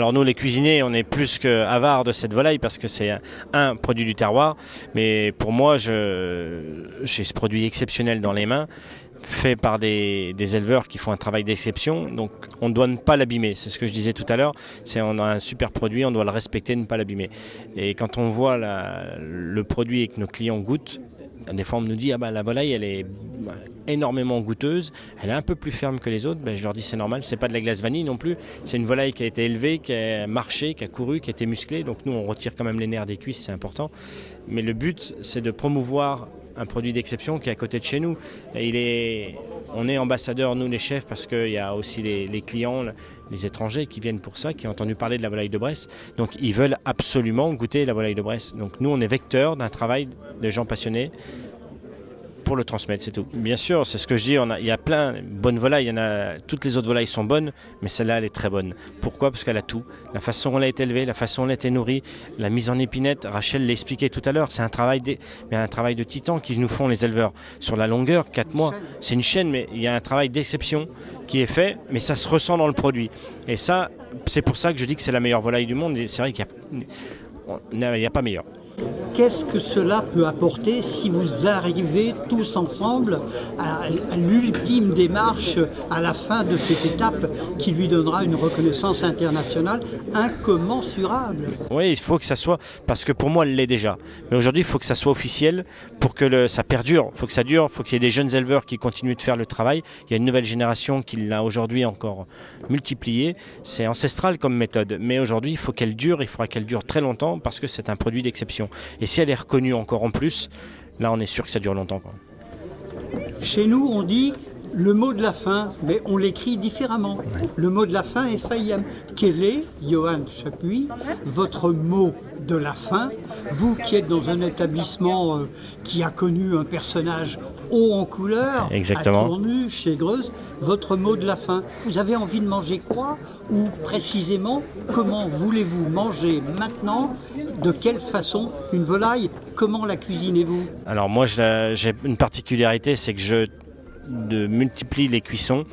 Alors nous les cuisiniers, on est plus que avares de cette volaille parce que c'est un produit du terroir, mais pour moi j'ai ce produit exceptionnel dans les mains, fait par des éleveurs qui font un travail d'exception, donc on ne doit ne pas l'abîmer, c'est ce que je disais tout à l'heure, on a un super produit, on doit le respecter, ne pas l'abîmer. Et quand on voit le produit et que nos clients goûtent, des fois on nous dit la volaille elle est énormément goûteuse, elle est un peu plus ferme que les autres, je leur dis c'est normal, c'est pas de la glace vanille non plus, c'est une volaille qui a été élevée, qui a marché, qui a couru, qui a été musclée, donc nous on retire quand même les nerfs des cuisses, c'est important, mais le but c'est de promouvoir un produit d'exception qui est à côté de chez nous. Et on est ambassadeurs, nous les chefs, parce qu'il y a aussi les clients, les étrangers qui viennent pour ça, qui ont entendu parler de la volaille de Bresse. Donc ils veulent absolument goûter la volaille de Bresse. Donc nous on est vecteurs d'un travail de gens passionnés pour le transmettre, c'est tout. Bien sûr, c'est ce que je dis, il y a plein de bonnes volailles, toutes les autres volailles sont bonnes, mais celle-là elle est très bonne. Pourquoi ? Parce qu'elle a tout. La façon dont elle a été élevée, la façon dont elle a été nourrie, la mise en épinette, Rachel l'expliquait tout à l'heure, c'est un travail de titan qu'ils nous font les éleveurs. Sur la longueur, 4 mois, c'est une chaîne, mais il y a un travail d'exception qui est fait, mais ça se ressent dans le produit. Et ça, c'est pour ça que je dis que c'est la meilleure volaille du monde, et c'est vrai qu'il n'y a pas meilleur. Qu'est-ce que cela peut apporter si vous arrivez tous ensemble à l'ultime démarche, à la fin de cette étape qui lui donnera une reconnaissance internationale incommensurable ? Oui, il faut que ça soit, parce que pour moi elle l'est déjà, mais aujourd'hui il faut que ça soit officiel pour que ça perdure, il faut que ça dure, il faut qu'il y ait des jeunes éleveurs qui continuent de faire le travail, il y a une nouvelle génération qui l'a aujourd'hui encore multiplié, c'est ancestral comme méthode, mais aujourd'hui il faut qu'elle dure, il faudra qu'elle dure très longtemps parce que c'est un produit d'exception. Et si elle est reconnue encore en plus, là on est sûr que ça dure longtemps. Chez nous on dit le mot de la fin, mais on l'écrit différemment. Le mot de la fin est Fayem. Quel est, Johan Chapuis, votre mot de la fin, vous qui êtes dans un établissement qui a connu un personnage haut en couleur, exactement, à Tournu, chez Greuze, votre mot de la fin, vous avez envie de manger quoi? Ou précisément, comment voulez-vous manger maintenant? De quelle façon une volaille? Comment la cuisinez-vous? Alors moi j'ai une particularité, c'est que je multiplie les cuissons,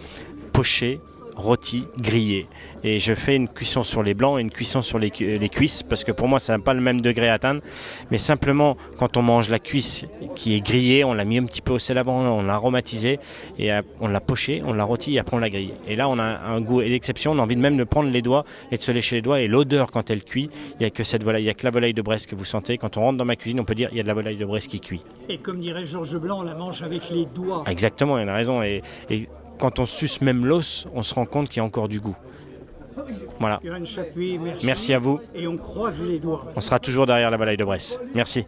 pochées, rôti, grillé. Et je fais une cuisson sur les blancs et une cuisson sur les cuisses, parce que pour moi ça n'a pas le même degré à atteindre, mais simplement quand on mange la cuisse qui est grillée, on l'a mis un petit peu au sel avant, on l'a aromatisée, et on l'a pochée, on l'a rôti et après on l'a grillé. Et là on a un goût d'exception, on a envie de même de prendre les doigts et de se lécher les doigts, et l'odeur quand elle cuit, il n'y a que cette volaille, il n'y a que la volaille de Bresse que vous sentez. Quand on rentre dans ma cuisine, on peut dire il y a de la volaille de Bresse qui cuit. Et comme dirait Georges Blanc, on la mange avec les doigts. Exactement, il a raison, et quand on suce même l'os, on se rend compte qu'il y a encore du goût. Voilà. Johan Chapuis, merci. Merci à vous. Et on croise les doigts. On sera toujours derrière la volaille de Bresse. Merci.